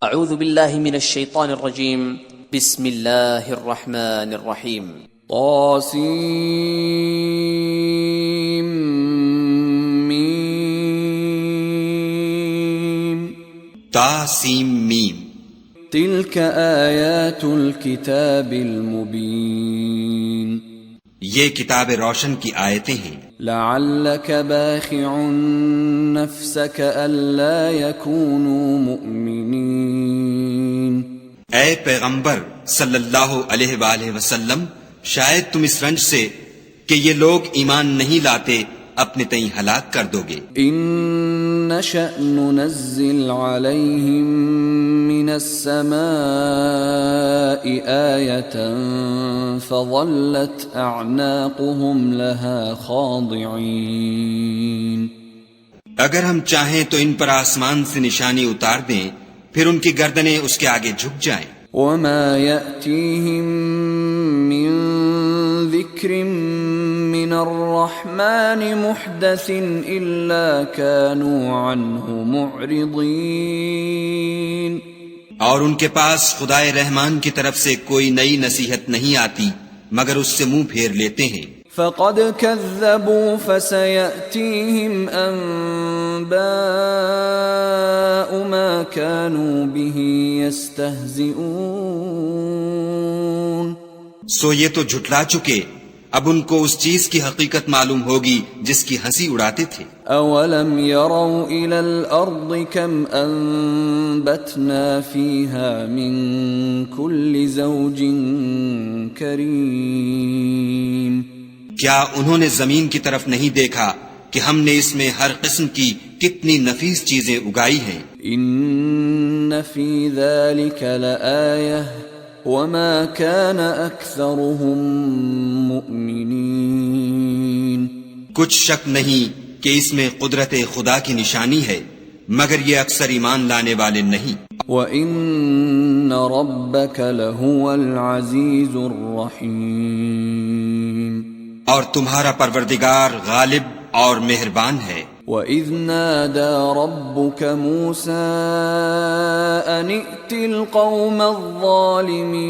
اعوذ باللہ من الشیطان الرجیم بسم اللہ الرحمن الرحیم طاسیم میم طاسیم میم تلک آیات الکتاب المبین یہ کتاب روشن کی آیتیں ہیں. لعلک باخع نفسک الا یکونوا مؤمنین اے پیغمبر صلی اللہ علیہ وآلہ وسلم، شاید تم اس رنج سے کہ یہ لوگ ایمان نہیں لاتے اپنے تئیں ہلاک کر دو گے. ان نشأ ننزل علیہم من السماء آیة فظلت اعناقهم لها خاضعین. اگر ہم چاہیں تو ان پر آسمان سے نشانی اتار دیں، پھر ان کی گردنیں اس کے آگے جھک جائیں. وما يأتيهم من ذكر من الرحمن محدث إلا كانوا عنه معرضين. اور ان کے پاس خدائے رحمان کی طرف سے کوئی نئی نصیحت نہیں آتی مگر اس سے منہ پھیر لیتے ہیں. فقد كذبوا فسيأتيهم أنباء ما كانوا به يستهزئون. سو یہ تو جھٹلا چکے، اب ان کو اس چیز کی حقیقت معلوم ہوگی جس کی ہنسی اڑاتے تھے. اولم يروا الى الارض كم انبتنا فيها من كل زوج كريم. کیا انہوں نے زمین کی طرف نہیں دیکھا کہ ہم نے اس میں ہر قسم کی کتنی نفیس چیزیں اگائی ہیں. ان في ذلك لآية وما كان اكثرهم مؤمنين. کچھ شک نہیں کہ اس میں قدرت خدا کی نشانی ہے مگر یہ اکثر ایمان لانے والے نہیں. وَإِنَّ رَبَّكَ لَهُوَ الْعَزِيزُ الرَّحِيمُ. اور تمہارا پروردگار غالب اور مہربان ہے. وَإِذْ نَادَى رَبُّكَ مُوسَىٰ أَنِ ائْتِ الْقَوْمَ الظَّالِمِينَ.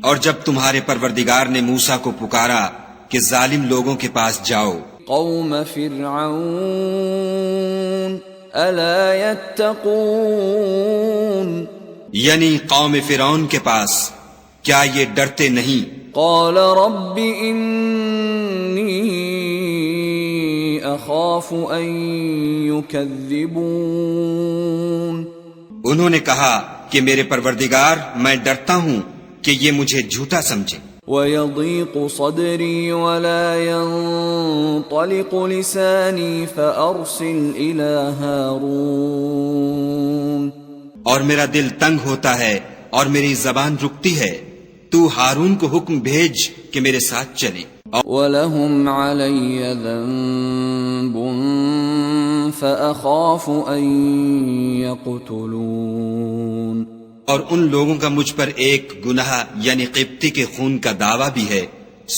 اور جب تمہارے پروردگار نے موسیٰ کو پکارا کہ ظالم لوگوں کے پاس جاؤ، قوم فرعون أَلَا يَتَّقُونَ. یعنی قوم فرعون کے پاس، کیا یہ ڈرتے نہیں؟ قال رب إني أخاف أن يكذبون. انہوں نے کہا کہ میرے پروردگار میں ڈرتا ہوں کہ یہ مجھے جھوٹا سمجھے. ويضيق صدري ولا ينطلق لساني فأرسل إلى هارون. اور میرا دل تنگ ہوتا ہے اور میری زبان رکتی ہے، تو ہارون کو حکم بھیج کہ میرے ساتھ چلے. وَلَهُمْ عَلَيَّ ذَنبٌ فَأَخَافُ أَن يَقْتُلُونَ. اور ان لوگوں کا مجھ پر ایک گناہ یعنی قبطی کے خون کا دعویٰ بھی ہے،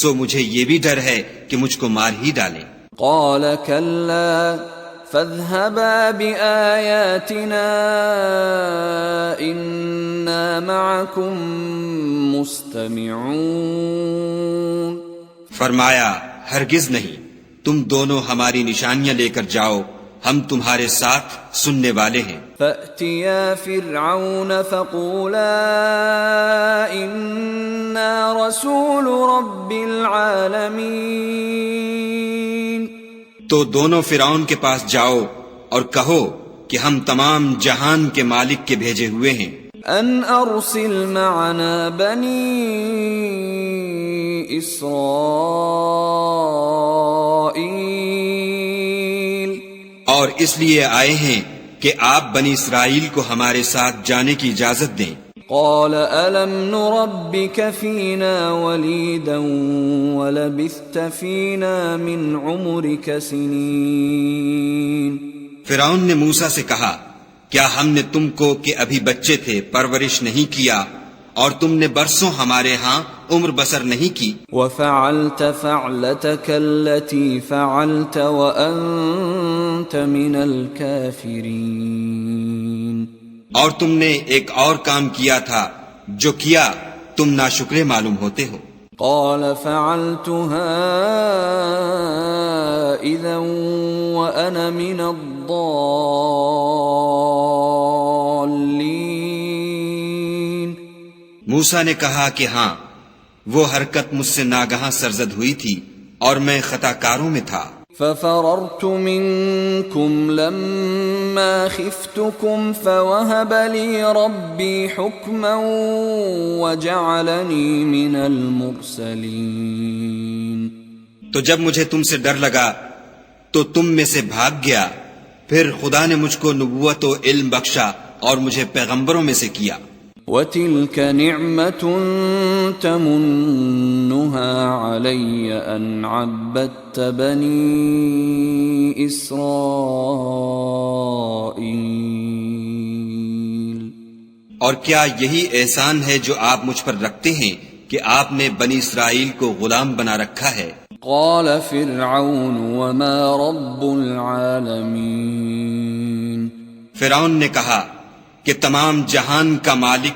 سو مجھے یہ بھی ڈر ہے کہ مجھ کو مار ہی ڈالیں. قال كلا فاذهبا بآياتنا إنا معكم مستمعون. فرمایا ہرگز نہیں، تم دونوں ہماری نشانیاں لے کر جاؤ، ہم تمہارے ساتھ سننے والے ہیں. فأتيا فرعون فقولا إنا رسول رب العالمين. تو دونوں فرعون کے پاس جاؤ اور کہو کہ ہم تمام جہان کے مالک کے بھیجے ہوئے ہیں. ان ارسل معنا بنی اسرائیل. اور اس لیے آئے ہیں کہ آپ بنی اسرائیل کو ہمارے ساتھ جانے کی اجازت دیں. قال ألم نربك فينا وليدا ولبثت فينا من عمرك سنين. فرعون نے موسیٰ سے کہا، کیا ہم نے تم کو کہ ابھی بچے تھے پرورش نہیں کیا اور تم نے برسوں ہمارے ہاں عمر بسر نہیں کی. وفعلت فعلتك التي فعلت وأنت من الكافرين. اور تم نے ایک اور کام کیا تھا جو کیا تم ناشکرے معلوم ہوتے ہو۔ قال فعلتها اذا وانا من الضالین۔ موسیٰ نے کہا کہ ہاں، وہ حرکت مجھ سے ناگہاں سرزد ہوئی تھی اور میں خطا کاروں میں تھا۔ ففررت منكم لما خفتكم فوهب لي ربي حكما وجعلني من المرسلين۔ تو جب مجھے تم سے ڈر لگا تو تم میں سے بھاگ گیا، پھر خدا نے مجھ کو نبوت و علم بخشا اور مجھے پیغمبروں میں سے کیا۔ وَتِلْكَ نِعْمَةٌ تَمُنُّهَا عَلَيَّ أَنْ عَبَّدتَّ بَنِي إِسْرَائِيلَ۔ اور کیا یہی احسان ہے جو آپ مجھ پر رکھتے ہیں کہ آپ نے بنی اسرائیل کو غلام بنا رکھا ہے؟ قال فرعون وما رب العالمین۔ فرعون نے کہا کہ تمام جہان کا مالک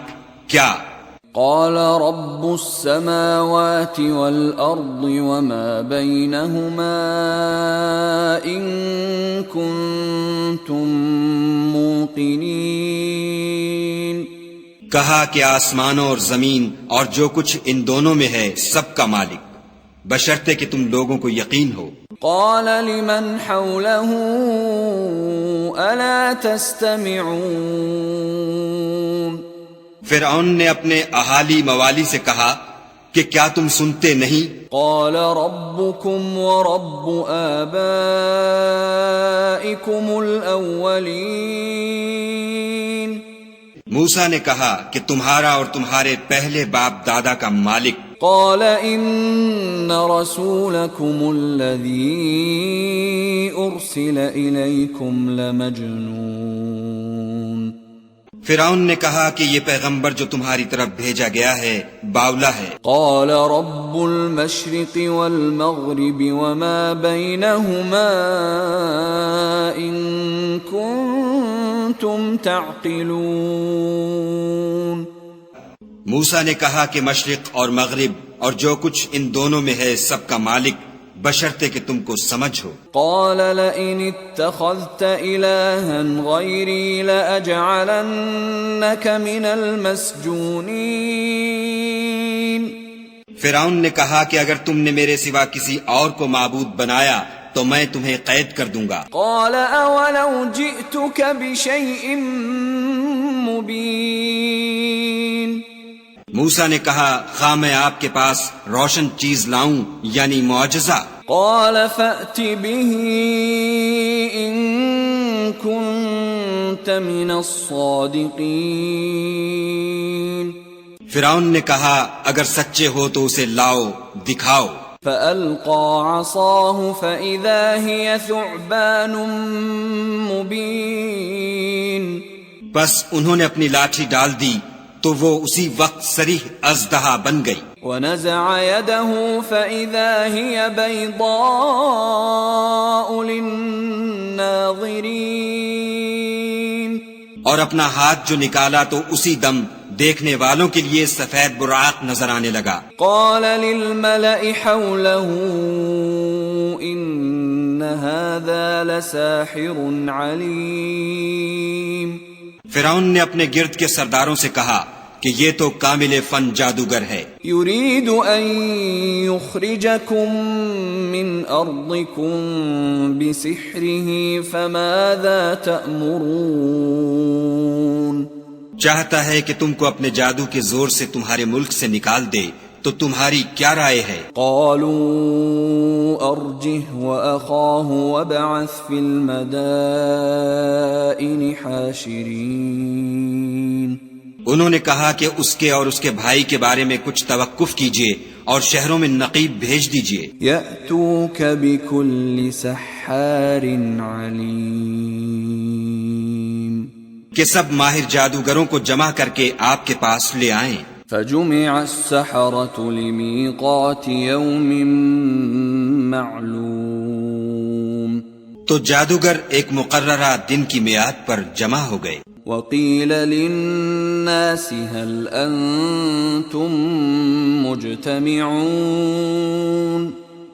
کیا؟ قال رب السماوات والارض وما بينهما ان كنتم موقنين۔ کہا کہ آسمانوں اور زمین اور جو کچھ ان دونوں میں ہے سب کا مالک، بشرطے کہ تم لوگوں کو یقین ہو۔ قال لمن حوله الا تستمعون۔ فرعون نے اپنے اہالی موالی سے کہا کہ کیا تم سنتے نہیں؟ قال ربكم ورب آبائكم الاولین۔ موسیٰ نے کہا کہ تمہارا اور تمہارے پہلے باپ دادا کا مالک۔ قال ان رسولكم الذي ارسل اليكم لمجنون۔ فرعون نے کہا کہ یہ پیغمبر جو تمہاری طرف بھیجا گیا ہے باولا ہے۔ قال رب المشرق والمغرب وما بينهما ان كنتم تعقلون۔ موسیٰ نے کہا کہ مشرق اور مغرب اور جو کچھ ان دونوں میں ہے سب کا مالک، بشرطے کہ تم کو سمجھ ہو۔ قال لئن اتخذت إلها غيري لأجعلنك من المسجونين۔ فرعون نے کہا کہ اگر تم نے میرے سوا کسی اور کو معبود بنایا تو میں تمہیں قید کر دوں گا۔ قال اولو جئتك بشيء مبين۔ موسیٰ نے کہا خواہ میں آپ کے پاس روشن چیز لاؤں یعنی معجزہ۔ قال فأت به إن كنت من الصادقين۔ فرعون نے کہا اگر سچے ہو تو اسے لاؤ، دکھاؤ۔ فألقى عصاه فإذا هي ثعبان مبين۔ بس انہوں نے اپنی لاٹھی ڈال دی تو وہ اسی وقت صریح اژدہا بن گئی۔ ونزع يده فإذا هي بيضاء للناظرين۔ اور اپنا ہاتھ جو نکالا تو اسی دم دیکھنے والوں کے لیے سفید براق نظر آنے لگا۔ قال للملأ حوله إن هذا لساحر عليم۔ فرعون نے اپنے گرد کے سرداروں سے کہا کہ یہ تو کامل فن جادوگر ہے۔ يريد أن يخرجكم من أرضكم بسحره فماذا تأمرون۔ چاہتا ہے کہ تم کو اپنے جادو کے زور سے تمہارے ملک سے نکال دے، تو تمہاری کیا رائے ہے؟ قالوا ارجه واخاه وابعث في المدائن حاشرين۔ انہوں نے کہا کہ اس کے اور اس کے بھائی کے بارے میں کچھ توقف کیجیے اور شہروں میں نقیب بھیج دیجیے۔ يأتوك بكل سحار عليم۔ کہ سب ماہر جادوگروں کو جمع کر کے آپ کے پاس لے آئیں۔ فجمع السحرة لميقات يوم معلوم۔ تو جادوگر ایک مقررہ دن کی میعاد پر جمع ہو گئے۔ وقيل للناس هل أنتم مجتمعون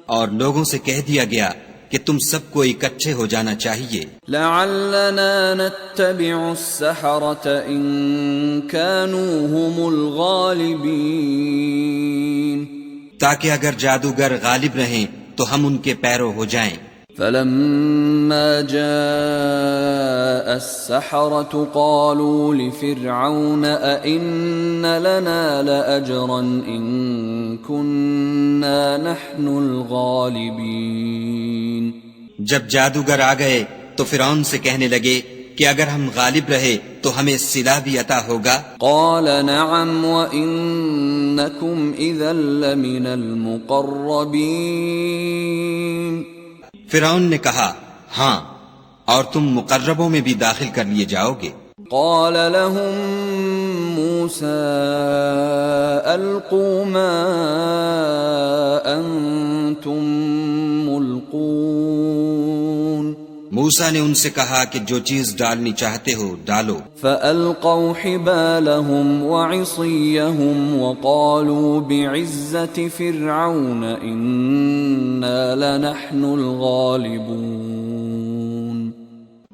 اور لوگوں سے کہہ دیا گیا کہ تم سب کو اکٹھے ہو جانا چاہیے لعلنا نتبع السحرة إن كانوا هم الغالبين تاکہ اگر جادوگر غالب رہیں تو ہم ان کے پیرو ہو جائیں فلما جاء السحرة قالوا لفرعون أئن لنا لأجرا إن كنا نحن الغالبين جب جادوگر آ گئے تو فرعون سے کہنے لگے کہ اگر ہم غالب رہے تو ہمیں صلہ بھی عطا ہوگا قال نعم وإنكم إذا لمن المقربين فرعون نے کہا ہاں اور تم مقربوں میں بھی داخل کر لیے جاؤ گے قال لهم موسى ألقوا ما أنتم ملقون موسیٰ نے ان سے کہا کہ جو چیز ڈالنی چاہتے ہو ڈالو فألقوا حبالهم وعصيهم وقالوا بعزة فرعون إنا لنحن الغالبون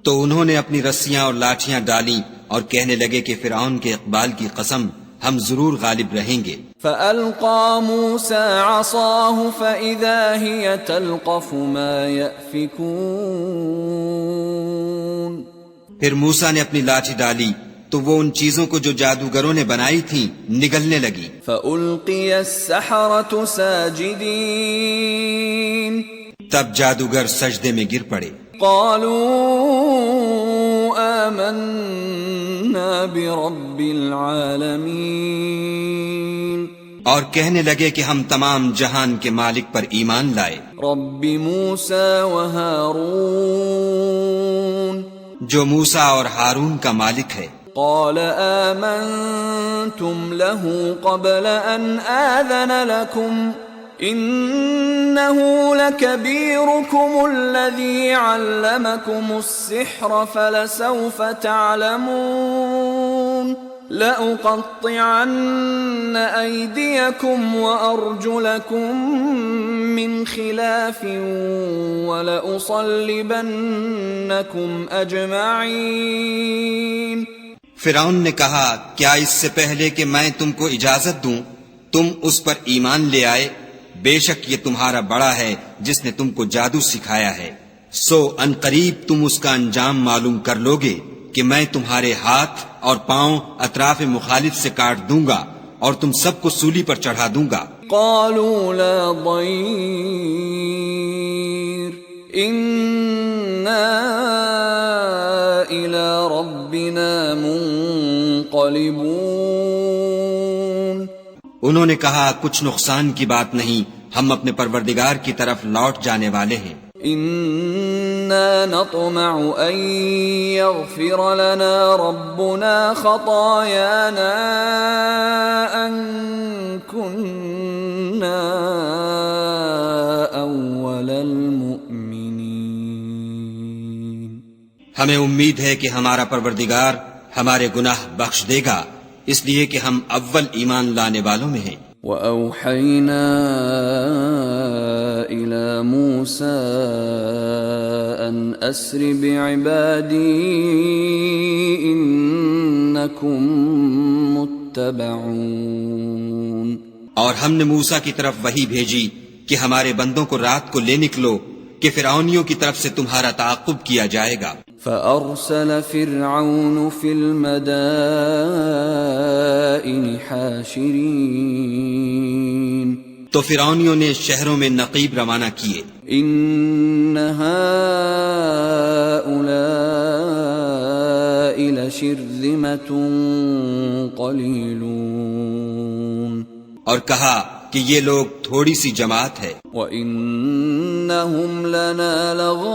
تو انہوں نے اپنی رسیاں اور لاٹھیاں ڈالیں اور کہنے لگے کہ فرعون کے اقبال کی قسم ہم ضرور غالب رہیں گے فألقى موسى عصاه فإذا هي تلقف ما يأفكون پھر موسیٰ نے اپنی لاٹھی ڈالی تو وہ ان چیزوں کو جو جادوگروں نے بنائی تھیں نگلنے لگی فألقي السحرة ساجدين تب جادوگر سجدے میں گر پڑے قالوا آمنا برب العالمين اور کہنے لگے کہ ہم تمام جہان کے مالک پر ایمان لائے رب موسى وهارون جو موسیٰ اور ہارون کا مالک ہے قال آمنتم له قبل أن آذن لكم إنه لكبيركم الذي علمكم السحر فلسوف تعلمون لأقطعن أيديكم وأرجلكم من خلاف ولأصلبنكم أجمعين فرعون نے کہا کیا اس سے پہلے کہ میں تم کو اجازت دوں تم اس پر ایمان لے آئے بے شک یہ تمہارا بڑا ہے جس نے تم کو جادو سکھایا ہے سو ان قریب تم اس کا انجام معلوم کر لوگے کہ میں تمہارے ہاتھ اور پاؤں اطراف مخالف سے کاٹ دوں گا اور تم سب کو سولی پر چڑھا دوں گا قالوا لا ضير إنا إلى ربنا منقلبون انہوں نے کہا کچھ نقصان کی بات نہیں ہم اپنے پروردگار کی طرف لوٹ جانے والے ہیں إنا نطمع أن يغفر لنا ربنا خطايانا أن كنا أول المؤمنين ہمیں امید ہے کہ ہمارا پروردگار ہمارے گناہ بخش دے گا اس لیے کہ ہم اول ایمان لانے والوں میں ہیں وَأَوْحَيْنَا إِلَى مُوسَىٰ أَنْ أَسْرِ بِعِبَادِي إِنَّكُمْ مُتَّبَعُونَ اور ہم نے موسیٰ کی طرف وحی بھیجی کہ ہمارے بندوں کو رات کو لے نکلو کہ فرعونیوں کی طرف سے تمہارا تعاقب کیا جائے گا فأرسل فرعون في المدائن حاشرين تو فرعونیوں نے شہروں میں نقیب روانہ کیے إن هؤلاء لشرذمة قليلون اور کہا کہ یہ لوگ تھوڑی سی جماعت ہے وَإِنَّهُمْ لَنَا لَغَائِظُونَ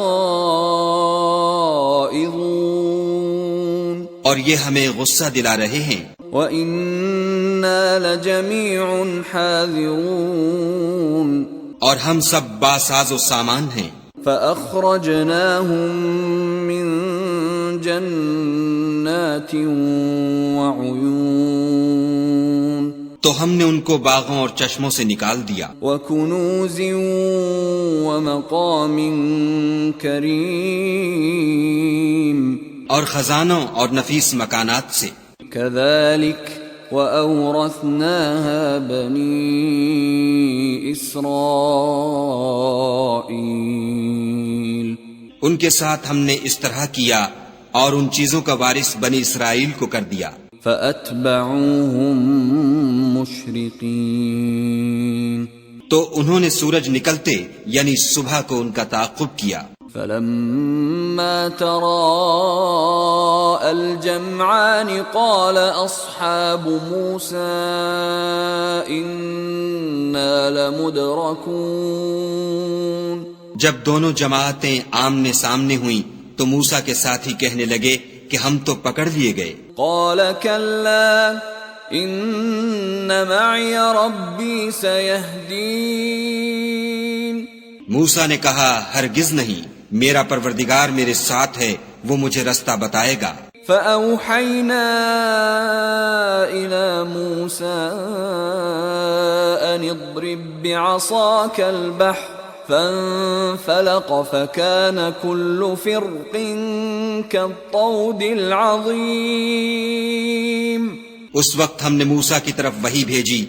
اور یہ ہمیں غصہ دلا رہے ہیں وَإِنَّا لَجَمِيعٌ حَاذِرُونَ اور ہم سب باساز و سامان ہیں فَأَخْرَجْنَاهُمْ مِنْ جَنَّاتٍ جنات وعيون تو ہم نے ان کو باغوں اور چشموں سے نکال دیا، وكنوز ومقام كريم اور خزانوں اور نفیس مکانات سے۔ كذلك وأورثناها بني إسرائيل ان کے ساتھ ہم نے اس طرح کیا اور ان چیزوں کا وارث بنی اسرائیل کو کر دیا۔ فأتبعوهم مشرقين تو انہوں نے سورج نکلتے یعنی صبح کو ان کا تعاقب کیا۔ فلما تراءى الجمعان قال أصحاب موسى إنا لمدركون جب دونوں جماعتیں آمنے سامنے ہوئیں تو موسیٰ کے ساتھی کہنے لگے کہ ہم تو پکڑ لیے گئے۔ قال كلا إن معي ربي سيهدين موسیٰ نے کہا ہرگز نہیں، میرا پروردگار میرے ساتھ ہے، وہ مجھے رستہ بتائے گا۔ فأوحينا إلى موسى أن اضرب بعصاك البحر فانفلق فكان كل فرق كالطود العظيم اس وقت ہم نے موسیٰ کی طرف وحی بھیجی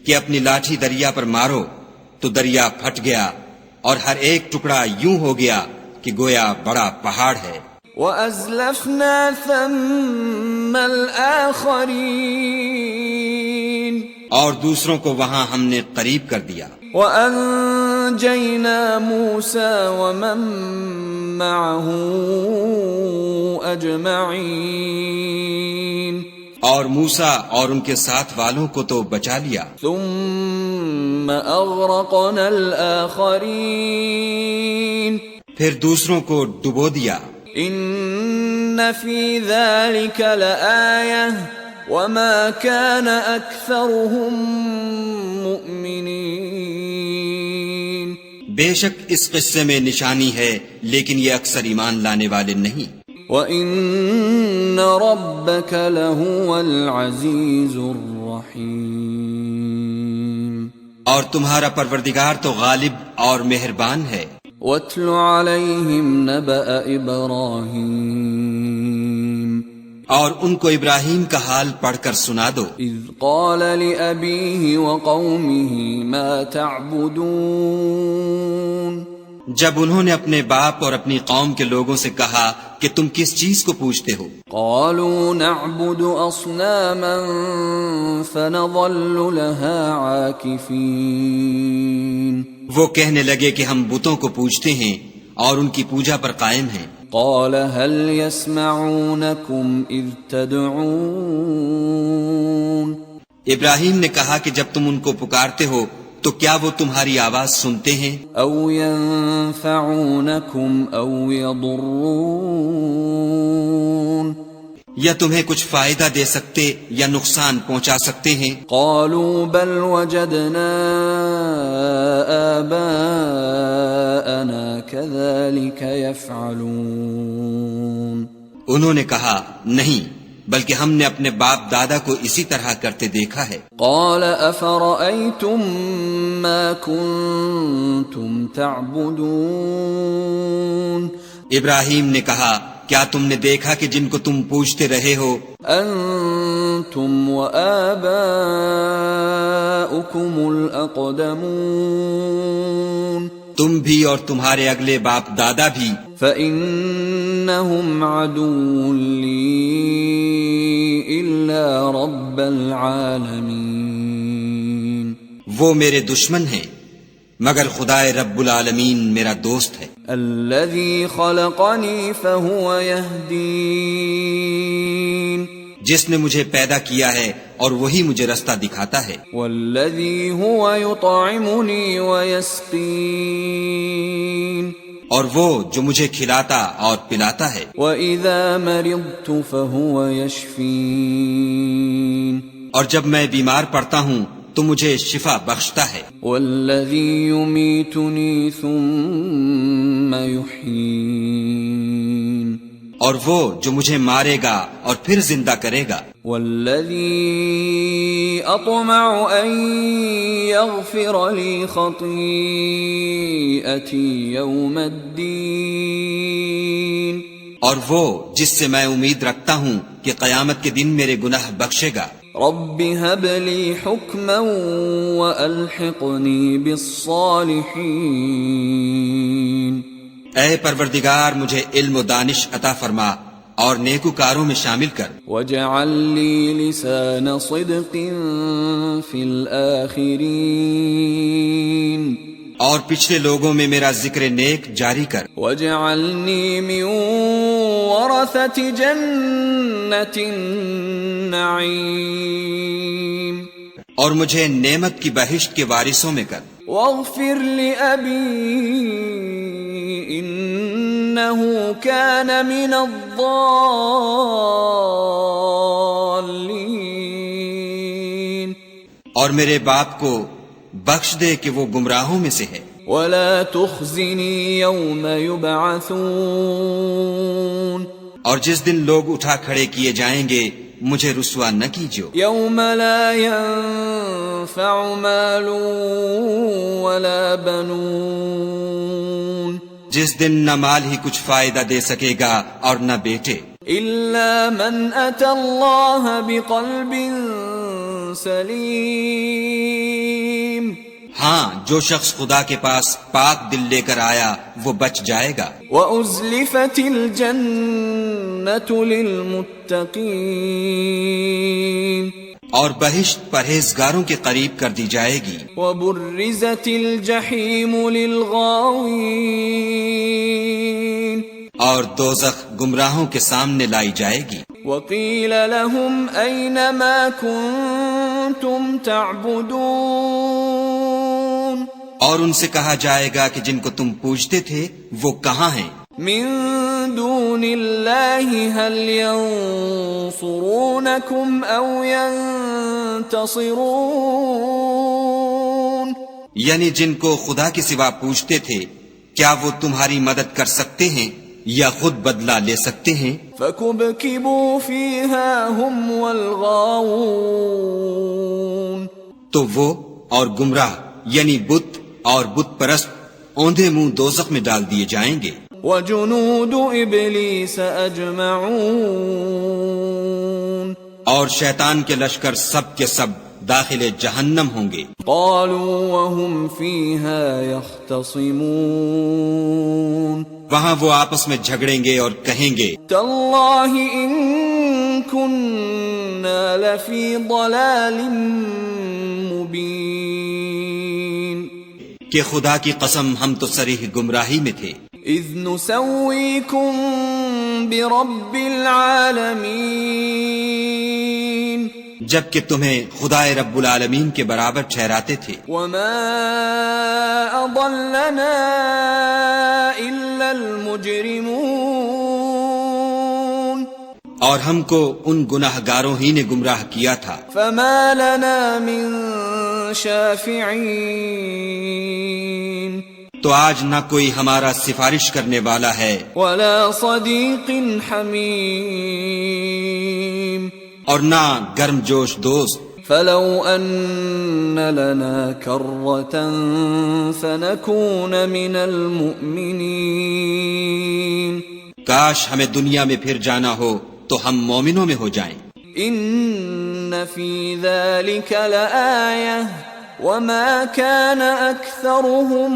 کہ اپنی لاٹھی دریا پر مارو، تو دریا پھٹ گیا اور ہر ایک ٹکڑا یوں ہو گیا کہ گویا بڑا پہاڑ ہے۔ وَأَزْلَفْنَا ثَمَّ الْآخَرِينَ اور دوسروں کو وہاں ہم نے قریب کر دیا۔ وَأَنجَيْنَا مُوسَى وَمَن مَّعَهُ أَجْمَعِينَ اور موسیٰ اور ان کے ساتھ والوں کو تو بچا لیا۔ ثُمَّ أَغْرَقْنَا الْآخَرِينَ پھر دوسروں کو ڈبو دیا۔ إِنَّ فِي ذَلِكَ لَآيَةً وَمَا كَانَ أَكْثَرُهُم مُؤْمِنِينَ بے شک اس قصے میں نشانی ہے، لیکن یہ اکثر ایمان لانے والے نہیں۔ وَإِنَّ رَبَّكَ لَهُوَ الْعَزِيزُ الرَّحِيمُ اور تمہارا پروردگار تو غالب اور مہربان ہے۔ وَاتْلُ عَلَيْهِمْ نَبَأَ إِبْرَاهِيمَ اور ان کو ابراہیم کا حال پڑھ کر سنا دو۔ إِذْ قَالَ لِأَبِيهِ وَقَوْمِهِ مَا تَعْبُدُونَ جب انہوں نے اپنے باپ اور اپنی قوم کے لوگوں سے کہا کہ تم کس چیز کو پوجتے ہو؟ قالوا نعبد أصناما فنظل لها عاكفين وہ کہنے لگے کہ ہم بتوں کو پوجتے ہیں اور ان کی پوجا پر قائم ہیں۔ قال هل يسمعونكم إذ تدعون ابراہیم نے کہا کہ جب تم ان کو پکارتے ہو تو کیا وہ تمہاری آواز سنتے ہیں؟ أو ينفعونكم أو يضرون یا تمہیں کچھ فائدہ دے سکتے یا نقصان پہنچا سکتے ہیں؟ قالوا بل وجدنا آباءنا كذلك يفعلون انہوں نے کہا نہیں، بلکہ ہم نے اپنے باپ دادا کو اسی طرح کرتے دیکھا ہے۔ قال أفرأيتم ما كنتم تعبدون ابراہیم نے کہا کیا تم نے دیکھا کہ جن کو تم پوجتے رہے ہو؟ أنتم وآباؤكم الأقدمون تم بھی اور تمہارے اگلے باپ دادا بھی۔ فإنهم عدو لي إلا رب العالمين وہ میرے دشمن ہیں مگر خدائے رب العالمین میرا دوست ہے۔ الذي خلقني فهو يهدين جس نے مجھے پیدا کیا ہے اور وہی مجھے رستہ دکھاتا ہے۔ والذي هو يطعمني ويسقين اور وہ جو مجھے کھلاتا اور پلاتا ہے۔ وإذا مرضت فهو يشفين اور جب میں بیمار پڑتا ہوں تو مجھے شفا بخشتا ہے۔ والذي يميتني ثم يحيين اور وہ جو مجھے مارے گا اور پھر زندہ کرے گا. والذی اطمع ان یغفر لی خطیئتی یوم الدین. اور وہ جس سے میں امید رکھتا ہوں کہ قیامت کے دن میرے گناہ بخشے گا. رب هب لی حکما والحقنی بالصالحین. اے پروردگار مجھے علم و دانش عطا فرما اور نیکوکاروں میں شامل کر. واجعل لی لسان صدق فی الآخرین. اور پچھلے لوگوں میں میرا ذکر نیک جاری کر. واجعلنی من ورثۃ جنۃ النعیم. اور مجھے نعمت کی بہشت کے وارثوں میں کر. واغفر لأبی انہ کان من الضالین. اور میرے باپ کو بخش دے کہ وہ گمراہوں میں سے ہے. ولا تخزنی یوم یبعثون. اور جس دن لوگ اٹھا کھڑے کیے جائیں گے مجھے رسوا نہ کیجو. یوم لا ينفع مال ولا بنون. جس دن نہ مال ہی کچھ فائدہ دے سکے گا اور نہ بیٹے. الا من اتى اللہ بقلب سلیم. ہاں جو شخص خدا کے پاس پاک دل لے کر آیا وہ بچ جائے گا. وَأُزْلِفَتِ الْجَنَّةُ لِلْمُتَّقِينَ. اور بہشت پرہیزگاروں کے قریب کر دی جائے گی. وَبُرِّزَتِ الْجَحِيمُ لِلْغَاوِينَ. اور دوزخ گمراہوں کے سامنے لائی جائے گی. وَقِيلَ لَهُمْ أَيْنَ مَا كُنْتُمْ تَعْبُدُونَ. اور ان سے کہا جائے گا کہ جن کو تم پوجتے تھے وہ کہاں ہیں. من دون اللہ هل ينصرونکم او ینتصرون. یعنی جن کو خدا کے سوا پوجتے تھے کیا وہ تمہاری مدد کر سکتے ہیں یا خود بدلہ لے سکتے ہیں. فَكُبْكِبُوا فِيهَا هُمْ وَالْغَاوُونَ. تو وہ اور گمراہ یعنی بت اور بت پرست اوندھے منہ دوزخ میں ڈال دیے جائیں گے. وَجُنُودُ إِبْلِيسَ أَجْمَعُونَ. اور شیطان کے لشکر سب کے سب داخل جہنم ہوں گے. قَالُوا وَهُمْ فِيهَا يَخْتَصِمُونَ. وہاں وہ آپس میں جھگڑیں گے اور کہیں گے تَاللَّهِ إِن كُنَّا لَفِي ضَلَالٍ مُبِينٍ. کہ خدا کی قسم ہم تو صریح گمراہی میں تھے. اذ نسویکم برب العالمین. جبکہ تمہیں خدا رب العالمین کے برابر ٹھہراتے تھے. وما اضلنا الا المجرمون. اور ہم کو ان گناہ گاروں ہی نے گمراہ کیا تھا. فما لنا من شافعین. تو آج نہ کوئی ہمارا سفارش کرنے والا ہے ولا صدیق حمیم. اور نہ گرم جوش دوست. فلو ان لنا کرة فنكون من المؤمنین. کاش ہمیں دنیا میں پھر جانا ہو تو ہم مومنوں میں ہو جائیں. ان فی ذلک لآیہ وما كان اکثرهم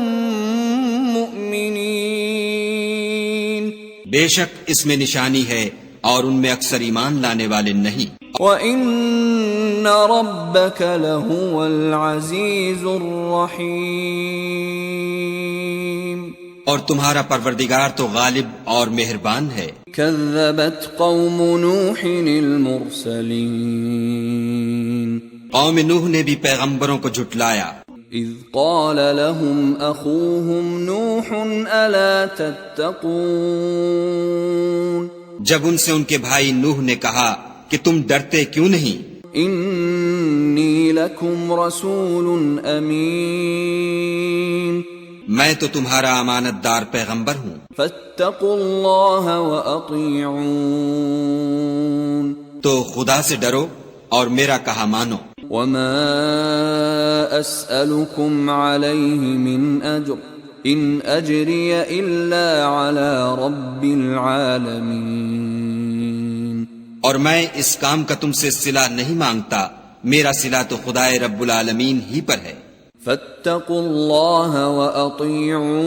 مؤمنین. بے شک اس میں نشانی ہے اور ان میں اکثر ایمان لانے والے نہیں. وَإِنَّ رَبَّكَ لَهُوَ الْعَزِيزُ الرَّحِيمُ. اور تمہارا پروردگار تو غالب اور مہربان ہے. كَذَّبَتْ قَوْمُ نُوحٍ الْمُرْسَلِينَ. قوم نوح نے بھی پیغمبروں کو جھٹلایا. اذ قال لهم اخوهم نوح الا تتقون. جب ان سے ان کے بھائی نوح نے کہا کہ تم ڈرتے کیوں نہیں. انی لکم رسول امین. میں تو تمہارا امانت دار پیغمبر ہوں، فاتقوا اللہ وأطیعون، تو خدا سے ڈرو اور میرا کہا مانو۔ وما اسألكم علیہ من اجر ان اجری الا علی رب العالمین، اور میں اس کام کا تم سے صلہ نہیں مانگتا، میرا صلہ تو خدائے رب العالمین ہی پر ہے۔ فاتقوا اللہ وأطیعون،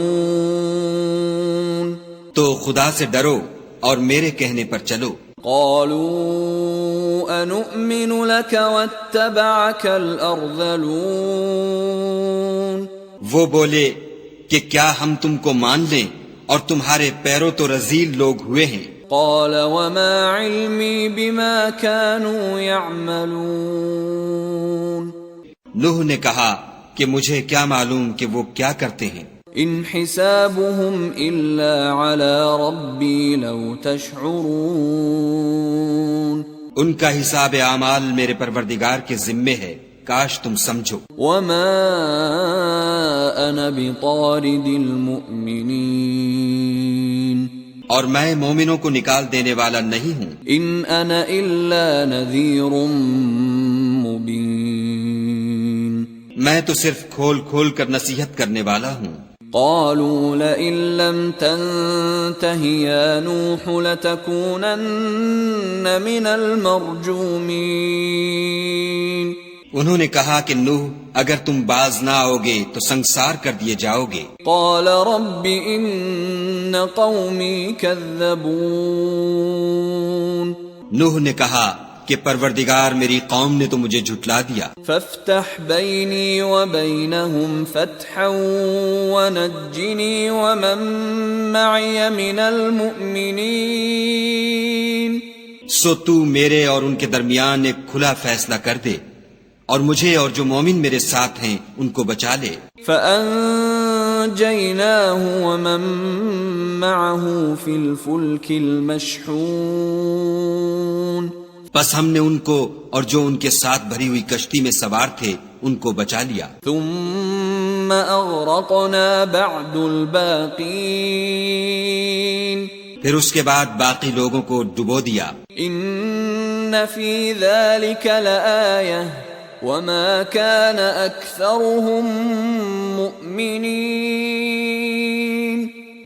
تو خدا سے ڈرو اور میرے کہنے پر چلو۔ قالوا انؤمن لك واتبعك الارذلون، وہ بولے کہ کیا ہم تم کو مان لیں اور تمہارے پیروں تو رذیل لوگ ہوئے ہیں۔ قال وما علمی بما كانوا يعملون، نوح نے کہا کہ مجھے کیا معلوم کہ وہ کیا کرتے ہیں، ان حسابهم الا على ربی لو تشعرون، ان کا حساب اعمال میرے پروردگار کے ذمے ہے، کاش تم سمجھو۔ وما انا بطارد المؤمنین، اور میں مومنوں کو نکال دینے والا نہیں ہوں، ان انا الا نذیر مبین، میں تو صرف کھول کھول کر نصیحت کرنے والا ہوں۔ قالوا لئن لم تنته يا نوح لتكونن من المرجومين، انہوں نے کہا کہ نوح اگر تم باز نہ آؤ گے تو سنسار کر دیے جاؤ گے۔ قال رب ان قومی كذبون، نوح نے کہا کہ پروردگار میری قوم نے تو مجھے جھٹلا دیا، فافتح بینی وبینہم فتحا ونجنی ومن معی من المؤمنین، سو تو میرے اور ان کے درمیان ایک کھلا فیصلہ کر دے اور مجھے اور جو مومن میرے ساتھ ہیں ان کو بچا لے۔ فأنجیناہ ومن معه فی الفلک المشحون، بس ہم نے ان کو اور جو ان کے ساتھ بھری ہوئی کشتی میں سوار تھے ان کو بچا لیا۔ ثم اغرقنا بعد الباقین، پھر اس کے بعد باقی لوگوں کو ڈبو دیا۔ ان فی ذلک لآیہ وما كان اکثرهم مؤمنین،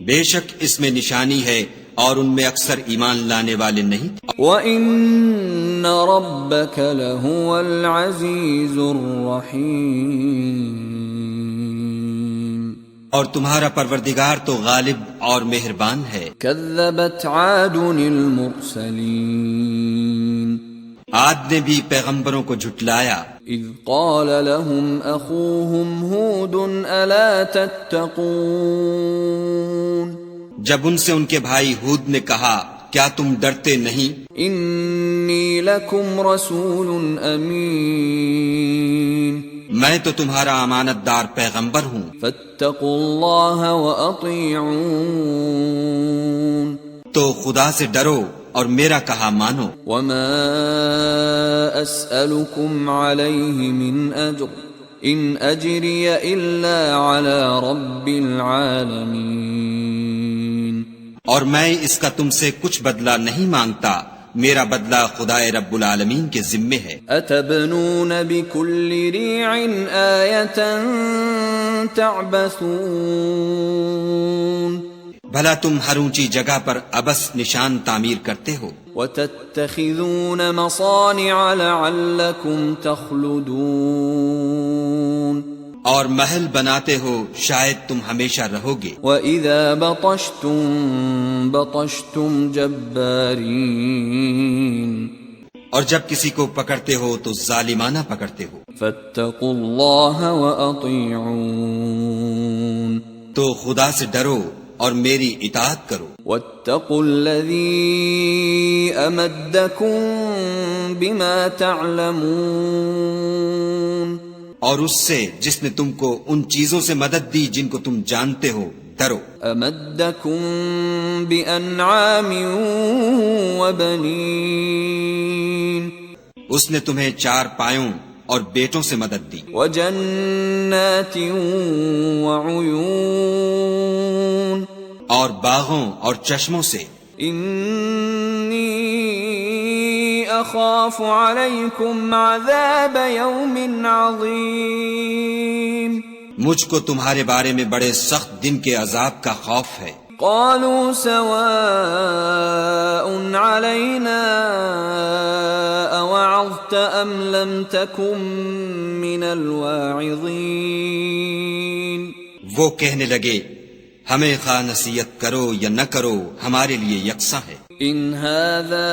بے شک اس میں نشانی ہے اور ان میں اکثر ایمان لانے والے نہیں تھے۔ وَإِنَّ رَبَّكَ لَهُوَ الْعَزِيزُ الرَّحِيمُ، اور تمہارا پروردگار تو غالب اور مہربان ہے۔ كَذَّبَتْ عَادٌ الْمُرْسَلِينَ، عاد نے بھی پیغمبروں کو جھٹلایا، اذ قال لهم اخوهم هود الا تتقون، جب ان سے ان کے بھائی ہود نے کہا کیا تم ڈرتے نہیں؟ انی لکم رسول امین، میں تو تمہارا امانت دار پیغمبر ہوں، فاتقوا اللہ وأطیعون، تو خدا سے ڈرو اور میرا کہا مانو۔ وما اسألكم علیہ من اجر ان اجری الا علی رب العالمین، اور میں اس کا تم سے کچھ بدلہ نہیں مانگتا، میرا بدلہ خدائے رب العالمین کے ذمے ہے۔ اتبنون بکل ریع آیۃ تعبثون، بھلا تم ہر اونچی جگہ پر ابس نشان تعمیر کرتے ہو، وتتخذون مصانع لعلکم تخلدون، اور محل بناتے ہو شاید تم ہمیشہ رہو گے۔ وَإِذَا بَطَشْتُمْ بَطَشْتُمْ جَبَّارِينَ، اور جب کسی کو پکڑتے ہو تو ظالمانہ پکڑتے ہو۔ فَاتَّقُوا اللَّهَ وَأَطِيعُونَ، تو خدا سے ڈرو اور میری اطاعت کرو۔ وَاتَّقُوا الَّذِي أَمَدَّكُم بِمَا تَعْلَمُونَ، اور اس سے جس نے تم کو ان چیزوں سے مدد دی جن کو تم جانتے ہو، ڈرو۔ أَمَدَّكُم بِأَنْعَامٍ وَبَنِينَ، اس نے تمہیں چار پایوں اور بیٹوں سے مدد دی، وجنات وعیون، اور باغوں اور چشموں سے، انی اخاف علیکم عذاب یوم عظیم، مجھ کو تمہارے بارے میں بڑے سخت دن کے عذاب کا خوف ہے۔ قالوا سواء علینا اوعظت ام لم تکن من الواعظین، وہ کہنے لگے ہمیں خواہ نصیحت کرو یا نہ کرو ہمارے لیے یکساں ہے۔ ان هذا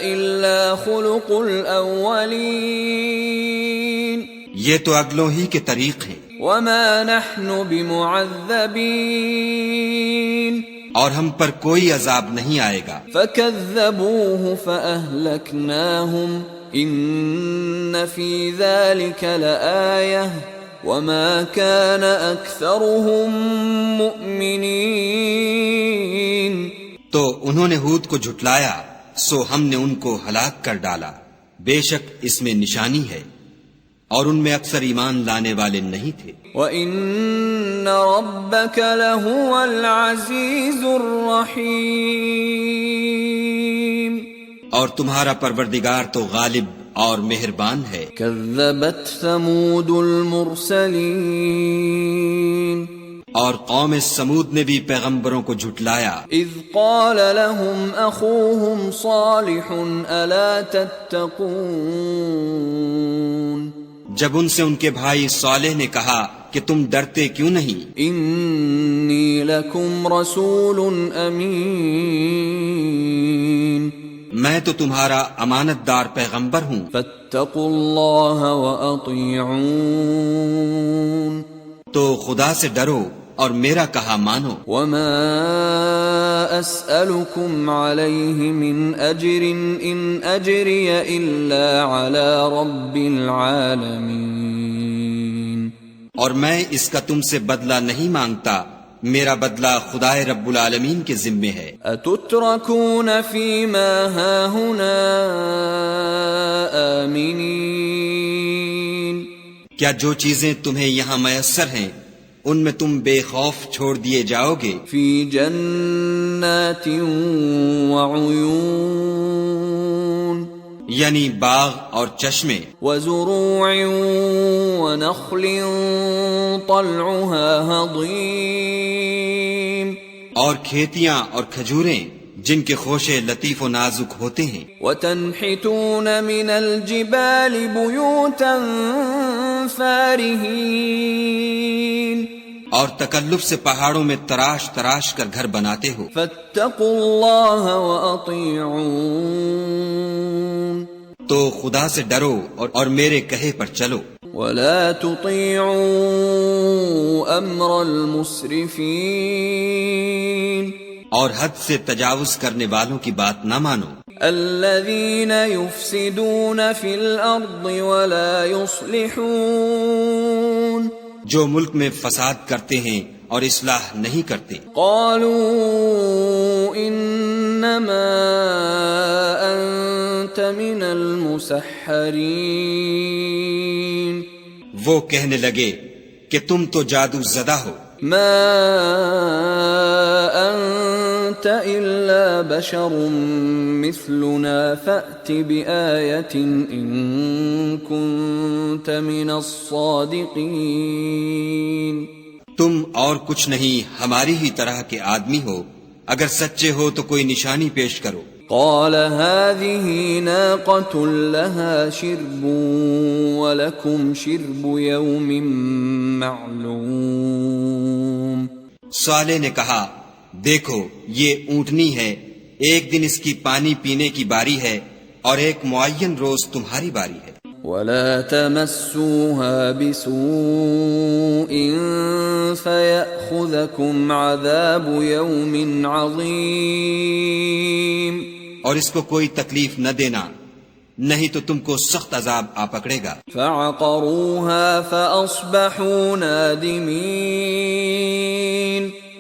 الا خلق الاولین، یہ تو اگلوں ہی کے طریق ہیں، وما نحن بمعذبین، اور ہم پر کوئی عذاب نہیں آئے گا۔ فكذبوه فأهلكناهم إن في ذلك لآية وما كان أكثرهم مؤمنين، تو انہوں نے ہود کو جھٹلایا سو ہم نے ان کو ہلاک کر ڈالا، بے شک اس میں نشانی ہے اور ان میں اکثر ایمان لانے والے نہیں تھے۔ وَإِنَّ رَبَّكَ لَهُوَ الْعَزِيزُ الرَّحِيمُ، اور تمہارا پروردگار تو غالب اور مہربان ہے۔ كذبت ثمود المرسلین، اور قوم سمود نے بھی پیغمبروں کو جھٹلایا، اذ قال لهم اخوهم صالح الا تتقون، جب ان سے ان کے بھائی صالح نے کہا کہ تم ڈرتے کیوں نہیں، انی لکم رسول امین، میں تو تمہارا امانت دار پیغمبر ہوں، فاتقوا اللہ واطیعون، تو خدا سے ڈرو اور میرا کہا مانو۔ وما اسألكم علیہ من اجر ان اجری الا علی رب العالمین، اور میں اس کا تم سے بدلہ نہیں مانگتا، میرا بدلہ خدائے رب العالمین کے ذمے ہے۔ اتترکون فیما ہاہنا آمنین، کیا جو چیزیں تمہیں یہاں میسر ہیں ان میں تم بے خوف چھوڑ دیے جاؤ گے؟ فی جنات وعیون، یعنی باغ اور چشمے، وزروع ونخل طلعها ہضیم، اور کھیتیاں اور کھجوریں جن کے خوشے لطیف و نازک ہوتے ہیں، وتنحتون من الجبال بیوتا فارہین، اور تکلف سے پہاڑوں میں تراش تراش کر گھر بناتے ہو، فاتقوا اللہ واطیعون، تو خدا سے ڈرو اور میرے کہے پر چلو، ولا تطیعوا امر المسرفین، اور حد سے تجاوز کرنے والوں کی بات نہ مانو، الذین یفسدون فی الارض ولا یصلحون، جو ملک میں فساد کرتے ہیں اور اصلاح نہیں کرتے۔ قالوا انما انت من المسحرین، وہ کہنے لگے کہ تم تو جادو زدہ ہو، ما انت الا بشر مثلنا فأت بآیة ان کنت من الصادقین، تم اور کچھ نہیں ہماری ہی طرح کے آدمی ہو، اگر سچے ہو تو کوئی نشانی پیش کرو۔ قال هذه ناقة لها شرب ولكم شرب يوم معلوم، صالح نے کہا دیکھو یہ اونٹنی ہے، ایک دن اس کی پانی پینے کی باری ہے اور ایک معین روز تمہاری باری ہے۔ ولا تمسوها بسوء فيأخذكم عذاب يوم عظيم، اور اس کو کوئی تکلیف نہ دینا نہیں تو تم کو سخت عذاب آ پکڑے گا۔ فعقروها فأصبحوا نادمين،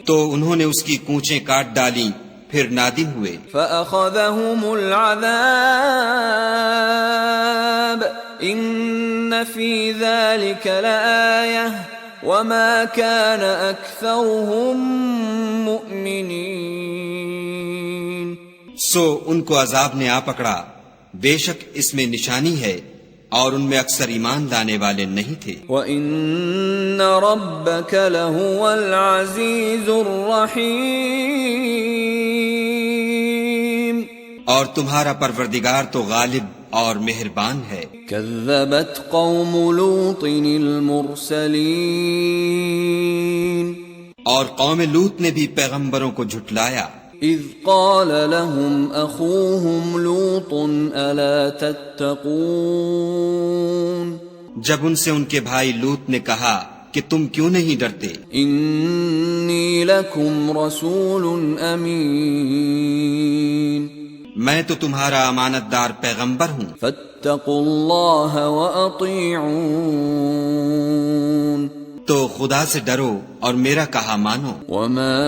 تو انہوں نے اس کی کونچیں کاٹ ڈالی پھر نادم ہوئے۔ فأخذهم العذاب ان فی ذلک لآیہ وما كان اکثرهم مؤمنین. سو ان کو عذاب نے آ پکڑا، بے شک اس میں نشانی ہے اور ان میں اکثر ایمان لانے والے نہیں تھے. وَإِنَّ رَبَّكَ لَهُوَ الْعَزِيزُ الرَّحِيمُ. اور تمہارا پروردگار تو غالب اور مہربان ہے. كذبت قوم لوط المرسلين. اور قوم لوط نے بھی پیغمبروں کو جھٹلایا. اذ قال لهم اخوهم لوط الا تتقون. جب ان سے ان کے بھائی لوط نے کہا کہ تم کیوں نہیں ڈرتے؟ انی لکم رسول امین. میں تو تمہارا امانت دار پیغمبر ہوں. فاتقوا اللہ واطیعون. تو خدا سے ڈرو اور میرا کہا مانو. وما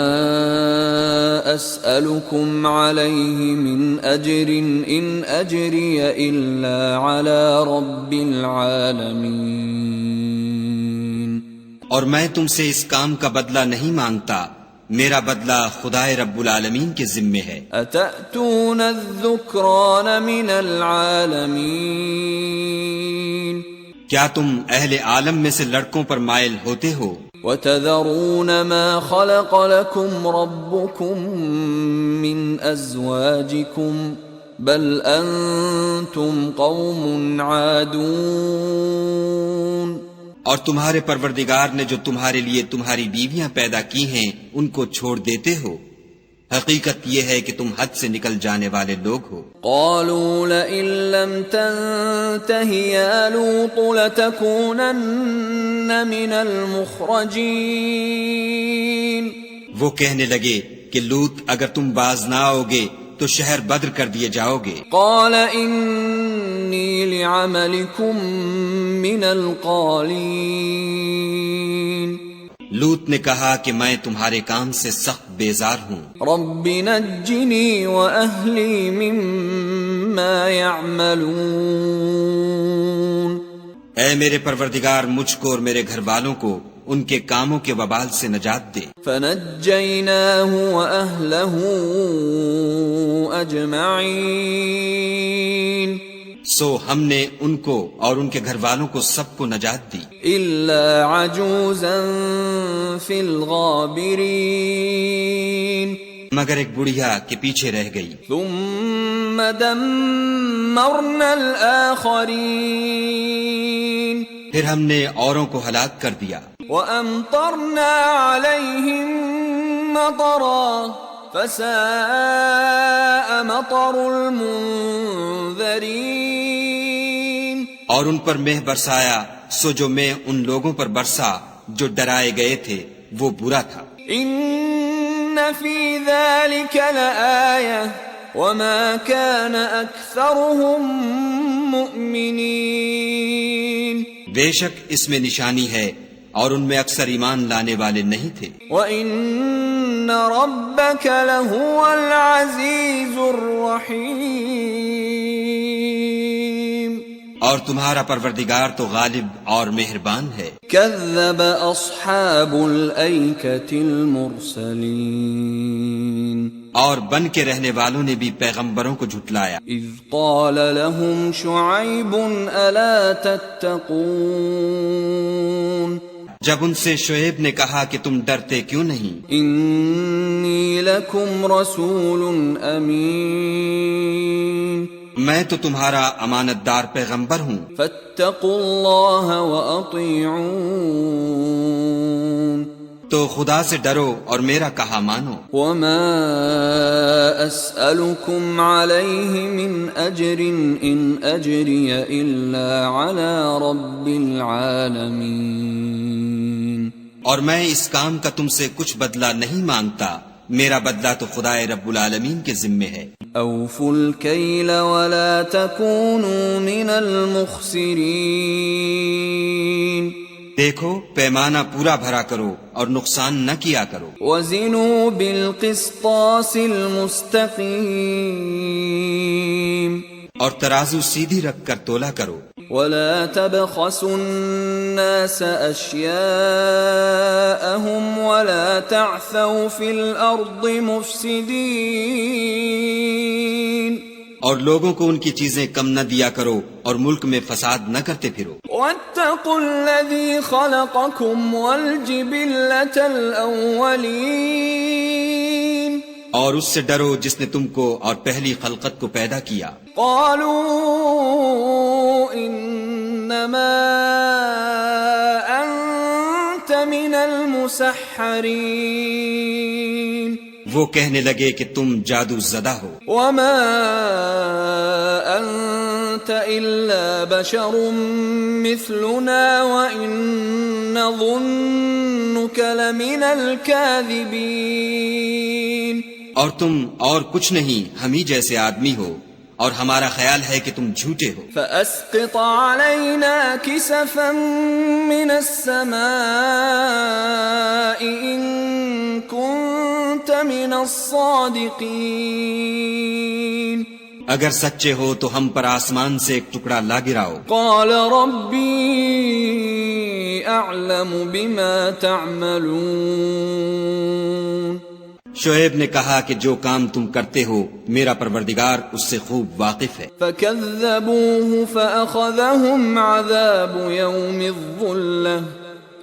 اسألكم علیہ من اجر ان اجری الا علی رب العالمین. اور میں تم سے اس کام کا بدلہ نہیں مانگتا، میرا بدلہ خدائے رب العالمین کے ذمے ہے. اتأتون الذکران من العالمین. کیا تم اہل عالم میں سے لڑکوں پر مائل ہوتے ہو؟ وَتَذَرُونَ مَا خَلَقَ لَكُمْ رَبُّكُمْ مِنْ أَزْوَاجِكُمْ بَلْ أَنْتُمْ قَوْمٌ عَادُونَ. اور تمہارے پروردگار نے جو تمہارے لیے تمہاری بیویاں پیدا کی ہیں ان کو چھوڑ دیتے ہو. حقیقت یہ ہے کہ تم حد سے نکل جانے والے لوگ ہو. قالوا لئن لم تنته يا لوط لتكونن من المخرجين. وہ کہنے لگے کہ لوط اگر تم باز نہ آؤگے تو شہر بدر کر دیے جاؤ گے. قال انی لعملكم من القالین. لوط نے کہا کہ میں تمہارے کام سے سخت بیزار ہوں. رب نجنی وأہلی مما یعملون. اے میرے پروردگار مجھ کو اور میرے گھر والوں کو ان کے کاموں کے وبال سے نجات دے. فنجیناہ وأہلہ اجمعین. سو ہم نے ان کو اور ان کے گھر والوں کو سب کو نجات دی. الا عجوزا فی الغابرین. مگر ایک بڑھیا کے پیچھے رہ گئی. ثم دمرنا الآخرین. پھر ہم نے اوروں کو ہلاک کر دیا. وَأَمْطَرْنَا عَلَيْهِمْ مَطَرًا فَسَاءَ مَطَرُ الْمُنذَرِينَ. اور ان پر مہ برسایا، سو جو مہ ان لوگوں پر برسا جو ڈرائے گئے تھے وہ برا تھا. ان فی ذلک لآیہ وما كان اکثرهم مؤمنین. بے شک اس میں نشانی ہے اور ان میں اکثر ایمان لانے والے نہیں تھے. وَإِنَّ رَبَّكَ لَهُوَ الْعَزِيزُ الرَّحِيمُ. اور تمہارا پروردگار تو غالب اور مہربان ہے. كذب اصحاب الایکۃ المرسلین. اور بن کے رہنے والوں نے بھی پیغمبروں کو جھٹلایا. اذ قال لهم شعیب الا تتقون. جب ان سے شعیب نے کہا کہ تم ڈرتے کیوں نہیں؟ انی لکم رسول امین. میں تو تمہارا امانت دار پیغمبر ہوں. فاتقوا اللہ واطیعون. تو خدا سے ڈرو اور میرا کہا مانو. وما اسألكم علیہ من اجر ان اجری الا علی رب العالمین. اور میں اس کام کا تم سے کچھ بدلہ نہیں مانگتا، میرا بدلہ تو خدائے رب العالمین کے ذمے ہے. اوفوا الکیل ولا تکونوا من المخسرین. دیکھو پیمانہ پورا بھرا کرو اور نقصان نہ کیا کرو. وزنوا بالقسطاس المستقیم. اور ترازو سیدھی رکھ کر تولا کرو. ولا تبخسوا الناس أشياءهم ولا تعثوا في الأرض مفسدين اور لوگوں کو ان کی چیزیں کم نہ دیا کرو اور ملک میں فساد نہ کرتے پھرو. واتقوا الذي خلقكم والجبلة الأولين اور اس سے ڈرو جس نے تم کو اور پہلی خلقت کو پیدا کیا. قالوا انما انت من المسحرين وہ کہنے لگے کہ تم جادو زدہ ہو. وما انت الا بشر مثلنا وان نظنك لمن الكاذبين اور تم اور کچھ نہیں ہم ہی جیسے آدمی ہو اور ہمارا خیال ہے کہ تم جھوٹے ہو. فأسقط علينا كسفا من السماء إن كنت من الصادقين اگر سچے ہو تو ہم پر آسمان سے ایک ٹکڑا لا گراؤ. قال ربي أعلم بما تعملون شعیب نے کہا کہ جو کام تم کرتے ہو میرا پروردگار اس سے خوب واقف ہے. فكذبوه فأخذهم عذاب يوم الظلة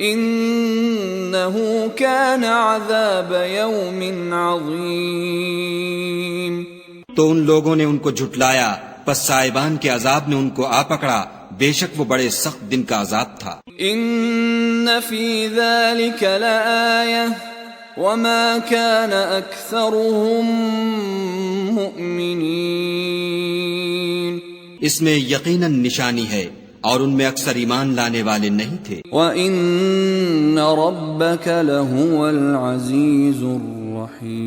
إنه كان عذاب يوم عظيم تو ان لوگوں نے ان کو جھٹلایا پس صاحبان کے عذاب نے ان کو آ پکڑا، بے شک وہ بڑے سخت دن کا عذاب تھا. إن في ذلك لآية وما كان أكثرهم مؤمنين اس میں یقیناً نشانی ہے اور ان میں اکثر ایمان لانے والے نہیں تھے. وَإِنَّ رَبَّكَ لَهُوَ الْعَزِيزُ الرَّحِيمُ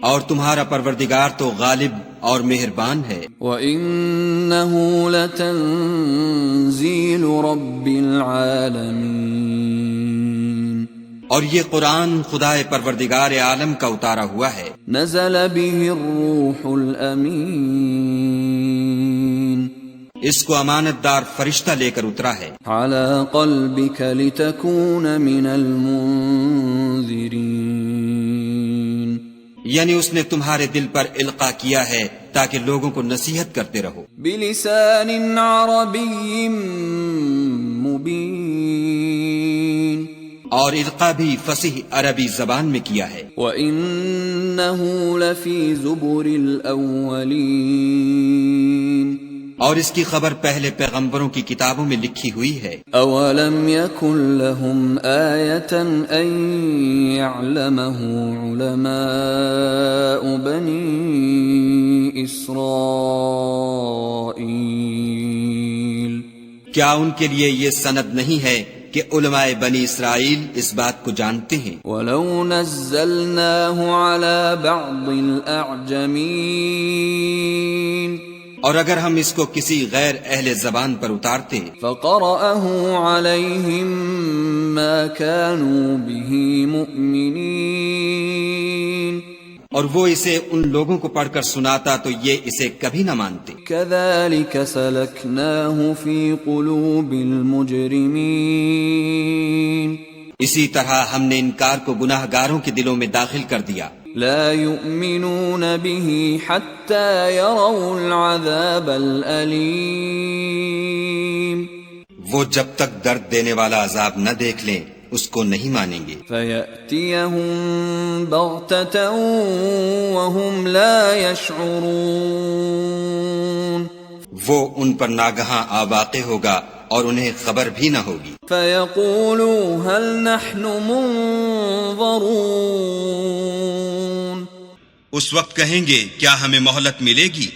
اور تمہارا پروردگار تو غالب اور مہربان ہے. وَإِنَّهُ لَتَنزِيلُ رَبِّ الْعَالَمِينَ اور یہ قرآن خدائے پروردگار عالم کا اتارا ہوا ہے. نزل به الروح الأمين اس کو امانت دار فرشتہ لے کر اترا ہے. على قلبك لتكون من المنذرين یعنی اس نے تمہارے دل پر القاء کیا ہے تاکہ لوگوں کو نصیحت کرتے رہو. بلسان عربي مبين اور القاء بھی فصیح عربی زبان میں کیا ہے. وَإِنَّهُ لَفِي زُبُرِ الْأَوَّلِينَ اور اس کی خبر پہلے پیغمبروں کی کتابوں میں لکھی ہوئی ہے. أَوَلَمْ يَكُنْ لَهُمْ آيَةً أَنْ يَعْلَمَهُ عُلَمَاءُ بَنِي إِسْرَائِيلَ کیا ان کے لیے یہ سند نہیں ہے کہ علماء بنی اسرائیل اس بات کو جانتے ہیں؟ وَلَوْ نَزَّلْنَاهُ عَلَى بَعْضِ الْأَعْجَمِينَ اور اگر ہم اس کو کسی غیر اہل زبان پر اتارتے فَقَرَأَهُ عَلَيْهِمْ مَا كَانُوا بِهِ مُؤْمِنِينَ اور وہ اسے ان لوگوں کو پڑھ کر سناتا تو یہ اسے کبھی نہ مانتے. كَذَلِكَ سَلَكْنَاهُ فِي قُلُوبِ الْمُجْرِمِينَ اسی طرح ہم نے انکار کو گناہ گاروں کے دلوں میں داخل کر دیا. لا يؤمنون به حتى يروا العذاب الأليم وہ جب تک درد دینے والا عذاب نہ دیکھ لیں اس کو نہیں مانیں گے. فيأتيهم بغتة وهم لا يشعرون وہ ان پر ناگہاں آ واقع ہوگا اور انہیں خبر بھی نہ ہوگی. فيقولوا هل نحن منظرون اس وقت کہیں گے کیا ہمیں مہلت ملے گی؟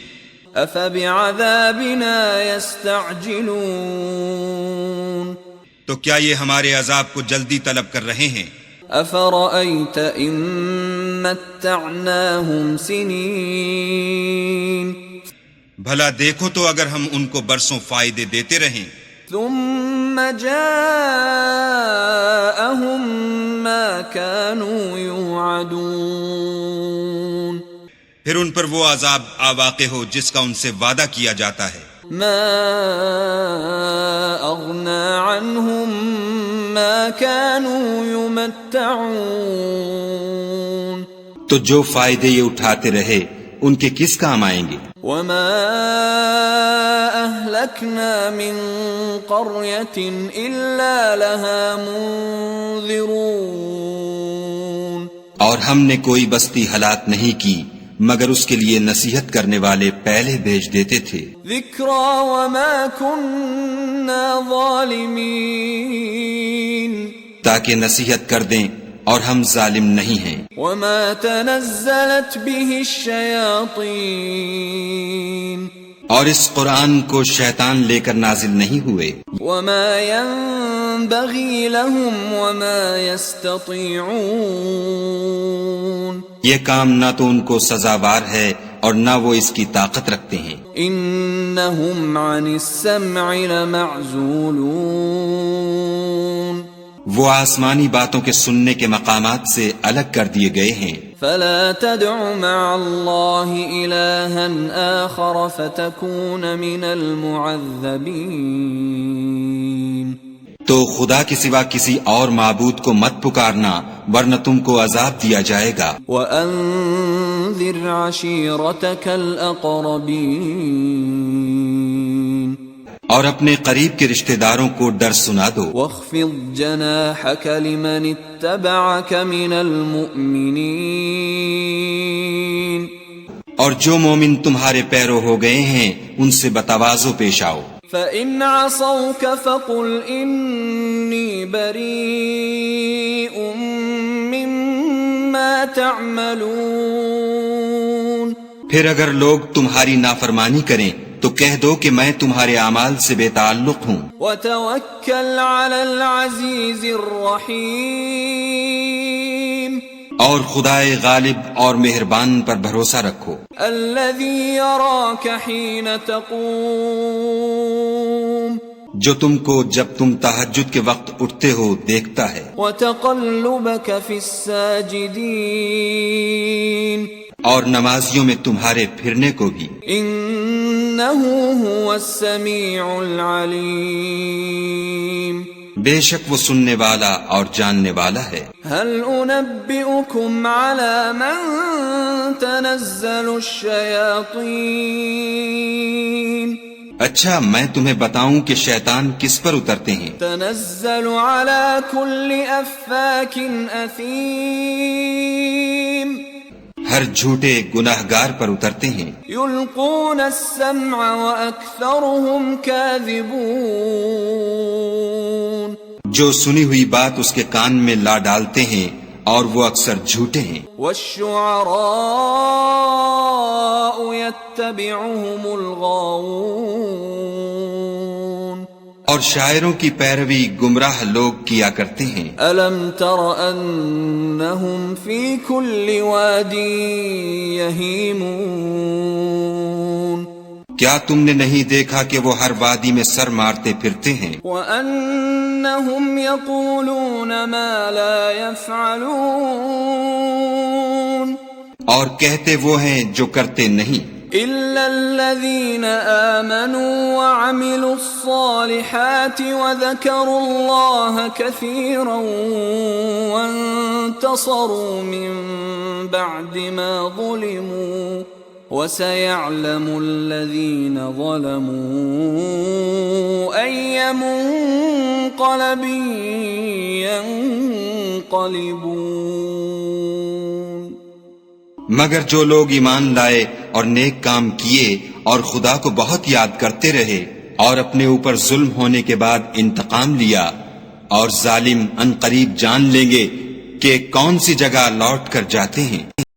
أفبعذابنا يستعجلون تو کیا یہ ہمارے عذاب کو جلدی طلب کر رہے ہیں؟ أفرأيت إن متعناهم سنين بھلا دیکھو تو اگر ہم ان کو برسوں فائدے دیتے رہیں ثم جاءهم ما كانوا يوعدون پھر ان پر وہ عذاب آ واقع ہو جس کا ان سے وعدہ کیا جاتا ہے. ما اغنى عنهم ما كانوا يمتعون تو جو فائدے یہ اٹھاتے رہے ان کے کس کام آئیں گے؟ وما اهلكنا من قرية الا لها منذرون اور ہم نے کوئی بستی ہلاک نہیں کی مگر اس کے لیے نصیحت کرنے والے پہلے بھیج دیتے تھے. ذکرى وما كنا ظالمين تاکہ نصیحت کر دیں اور ہم ظالم نہیں ہیں. وما تنزلت به الشياطين اور اس قرآن کو شیطان لے کر نازل نہیں ہوئے. وما ينبغي لهم وما يستطيعون یہ کام نہ تو ان کو سزاوار ہے اور نہ وہ اس کی طاقت رکھتے ہیں. انهم عن السمع لمعزولون وہ آسمانی باتوں کے سننے کے مقامات سے الگ کر دیے گئے ہیں. فلا تدع مع الله إلها آخر فتكون من المعذبين تو خدا کے سوا کسی اور معبود کو مت پکارنا ورنہ تم کو عذاب دیا جائے گا. وأنذر عشيرتك الأقربين اور اپنے قریب کے رشتہ داروں کو ڈر سنا دو. واخفض جناحك لمن اتبعك من المؤمنين اور جو مومن تمہارے پیرو ہو گئے ہیں ان سے بتواضع پیش آؤ. فإن عصوك فقل إني بريء مما تعملون پھر اگر لوگ تمہاری نافرمانی کریں تو کہہ دو کہ میں تمہارے اعمال سے بے تعلق ہوں. وتوکل علی العزیز الرحیم اور خدائے غالب اور مہربان پر بھروسہ رکھو. الذی یراک حین تقوم جو تم کو جب تم تہجد کے وقت اٹھتے ہو دیکھتا ہے. وتقلبک فی الساجدین اور نمازیوں میں تمہارے پھرنے کو بھی. انہ هو السمیع العلیم بے شک وہ سننے والا اور جاننے والا ہے. هل انبئکم علی من تنزل الشیاطین اچھا میں تمہیں بتاؤں کہ شیطان کس پر اترتے ہیں. تنزل علی کل افاک اثیم ہر جھوٹے گناہگار پر اترتے ہیں. یلقون السمع واکثرهم کاذبون جو سنی ہوئی بات اس کے کان میں لا ڈالتے ہیں اور وہ اکثر جھوٹے ہیں. والشعراء يتبعهم الغاوون اور شاعروں کی پیروی گمراہ لوگ کیا کرتے ہیں. الم تر انہم فی کل واد یہیمون کیا تم نے نہیں دیکھا کہ وہ ہر وادی میں سر مارتے پھرتے ہیں. وانہم یقولون ما لا یفعلون اور کہتے وہ ہیں جو کرتے نہیں. إلا الذين آمنوا وعملوا الصالحات وذكروا الله كثيرا وانتصروا من بعد ما ظلموا وسيعلم الذين ظلموا أي منقلب ينقلبون مگر جو لوگ ایمان لائے اور نیک کام کیے اور خدا کو بہت یاد کرتے رہے اور اپنے اوپر ظلم ہونے کے بعد انتقام لیا اور ظالم ان قریب جان لیں گے کہ کون سی جگہ لوٹ کر جاتے ہیں.